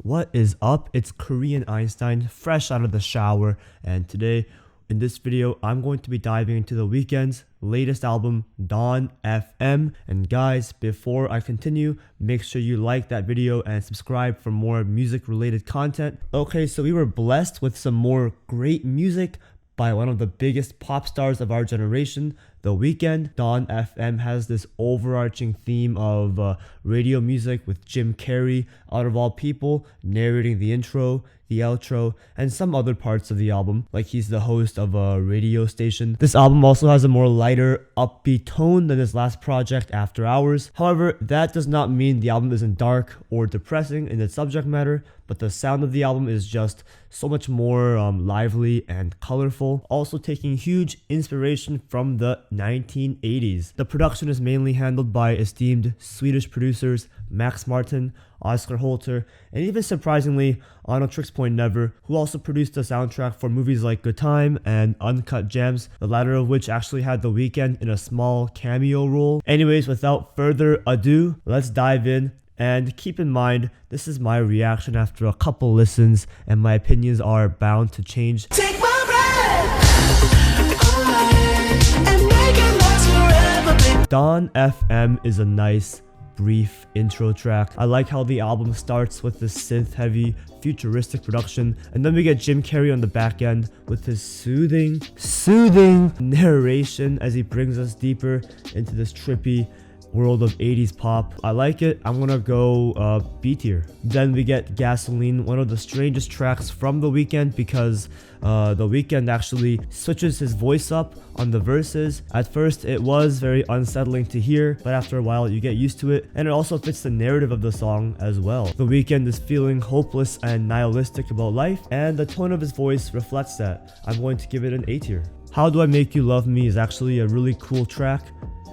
What is up? It's Korean Einstein, fresh out of the shower, and today in this video I'm going to be diving into the Weeknd's latest album, Dawn FM. And guys, before I continue, make sure you like that video and subscribe for more music related content. Okay, so we were blessed with some more great music by one of the biggest pop stars of our generation, The Weeknd. Dawn FM has this overarching theme of radio music with Jim Carrey, out of all people, narrating the intro, the outro, and some other parts of the album, like he's the host of a radio station. This album also has a more lighter, upbeat tone than his last project, After Hours. However, that does not mean the album isn't dark or depressing in its subject matter, but the sound of the album is just so much more lively and colorful, also taking huge inspiration from the 1980s. The production is mainly handled by esteemed Swedish producers Max Martin, Oscar Holter, and even surprisingly, On a Tricks Point Never, who also produced the soundtrack for movies like Good Time and Uncut Gems, the latter of which actually had The Weeknd in a small cameo role. Anyways, without further ado, let's dive in. And keep in mind, this is my reaction after a couple listens, and my opinions are bound to change. Take my breath away and make it last forever, baby. Dawn FM is a nice, brief intro track. I like how the album starts with this synth-heavy, futuristic production, and then we get Jim Carrey on the back end with his soothing narration as he brings us deeper into this trippy world of 80s pop. I like it. I'm gonna go B tier. Then we get Gasoline, one of the strangest tracks from The Weeknd, because The Weeknd actually switches his voice up on the verses. At first it was very unsettling to hear, but after a while you get used to it, and it also fits the narrative of the song as well. The Weeknd is feeling hopeless and nihilistic about life, and the tone of his voice reflects that. I'm going to give it an A tier. How Do I Make You Love Me is actually a really cool track.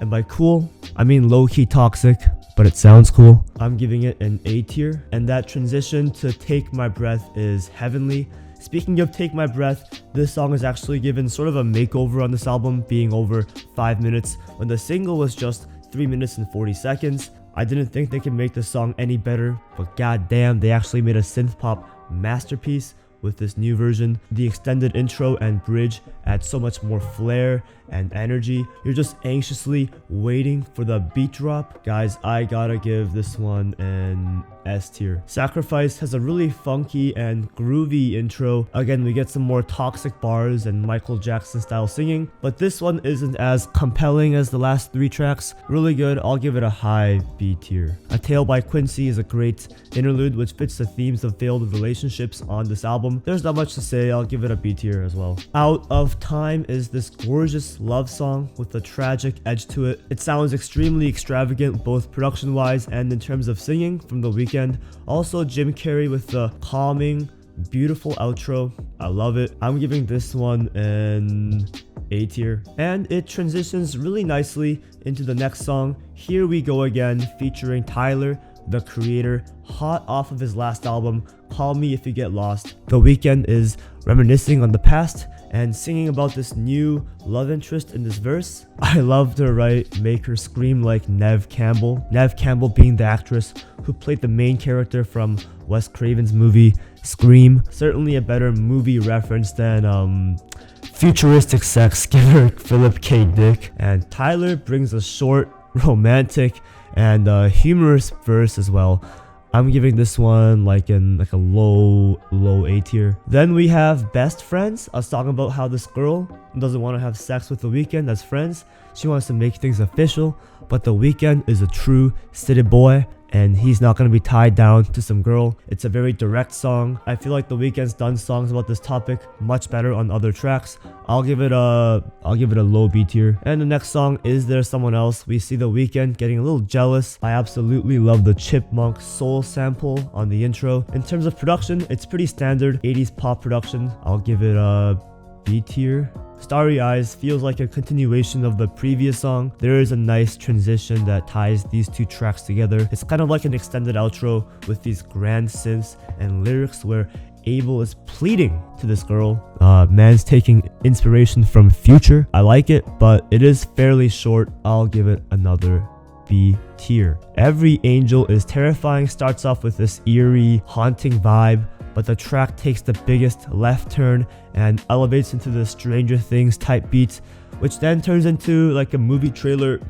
And by cool, I mean low-key toxic, but it sounds cool. I'm giving it an A tier. And that transition to Take My Breath is heavenly. Speaking of Take My Breath, this song is actually given sort of a makeover on this album, being over 5 minutes, when the single was just 3 minutes and 40 seconds. I didn't think they could make the song any better, but goddamn, they actually made a synth pop masterpiece with this new version. The extended intro and bridge add so much more flair and energy. You're just anxiously waiting for the beat drop. Guys, I gotta give this one an S tier. Sacrifice has a really funky and groovy intro. Again, we get some more toxic bars and Michael Jackson style singing, but this one isn't as compelling as the last 3 tracks. Really good. I'll give it a high B tier. A Tale by Quincy is a great interlude which fits the themes of failed relationships on this album. There's not much to say. I'll give it a B tier as well. Out of Time is this gorgeous love song with a tragic edge to it. It sounds extremely extravagant both production wise and in terms of singing from The Weeknd. Also Jim Carrey with the calming, beautiful outro. I love it. I'm giving this one an A tier. And it transitions really nicely into the next song, Here We Go Again, featuring Tyler, the Creator, hot off of his last album, Call Me If You Get Lost. The Weeknd is reminiscing on the past and singing about this new love interest in this verse. I love to write Make Her Scream like Neve Campbell. Neve Campbell being the actress who played the main character from Wes Craven's movie Scream. Certainly a better movie reference than futuristic sex giver Philip K. Dick. And Tyler brings a short, romantic, and humorous verse as well. I'm giving this one like a low A tier. Then we have Best Friends, a song about how this girl doesn't want to have sex with The Weeknd as friends. She wants to make things official, but The Weeknd is a true city boy and he's not going to be tied down to some girl. It's a very direct song. I feel like The Weeknd's done songs about this topic much better on other tracks. I'll give it a low B tier. And the next song, Is There Someone Else? We see The Weeknd getting a little jealous. I absolutely love the chipmunk soul sample on the intro. In terms of production, it's pretty standard 80s pop production. I'll give it a B tier. Starry Eyes feels like a continuation of the previous song. There is a nice transition that ties these 2 tracks together. It's kind of like an extended outro with these grand synths and lyrics where Abel is pleading to this girl. Man's taking inspiration from Future. I like it, but it is fairly short. I'll give it another B tier. Every Angel is terrifying, starts off with this eerie, haunting vibe, but the track takes the biggest left turn and elevates into the Stranger Things type beat, which then turns into like a movie trailer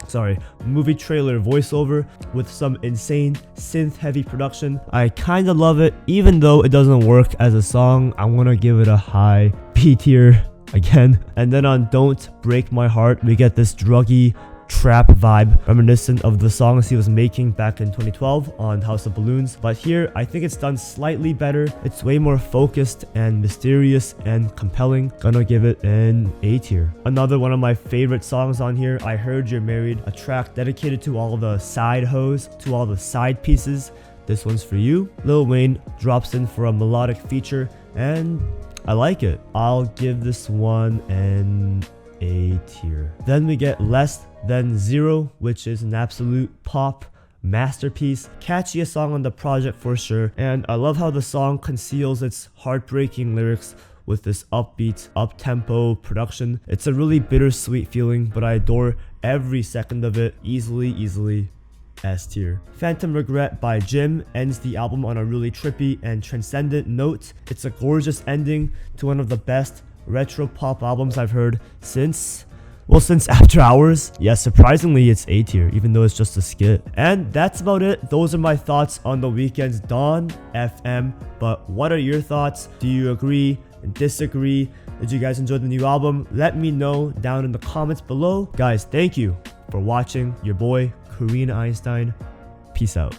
voiceover with some insane synth heavy production. I kinda love it, even though it doesn't work as a song. I'm gonna give it a high B tier again. And then on Don't Break My Heart, we get this druggy trap vibe reminiscent of the songs he was making back in 2012 on House of Balloons, but here I think it's done slightly better. It's way more focused and mysterious and compelling. Gonna give it an A tier. Another one of my favorite songs on here, I Heard You're Married, a track dedicated to all the side hoes, to all the side pieces. This one's for you. Lil Wayne drops in for a melodic feature and I like it. I'll give this one an A tier. Then we get Less Than Zero, which is an absolute pop masterpiece. Catchiest song on the project for sure, and I love how the song conceals its heartbreaking lyrics with this upbeat, up-tempo production. It's a really bittersweet feeling, but I adore every second of it. Easily S tier. Phantom Regret by Jim ends the album on a really trippy and transcendent note. It's a gorgeous ending to one of the best retro pop albums I've heard since After Hours. Yeah, surprisingly it's A tier, even though it's just a skit. And that's about it. Those are my thoughts on the Weeknd's Dawn FM. But what are your thoughts? Do you agree? Disagree? Did you guys enjoy the new album? Let me know down in the comments below. Guys, thank you for watching. Your boy, Karina Einstein. Peace out.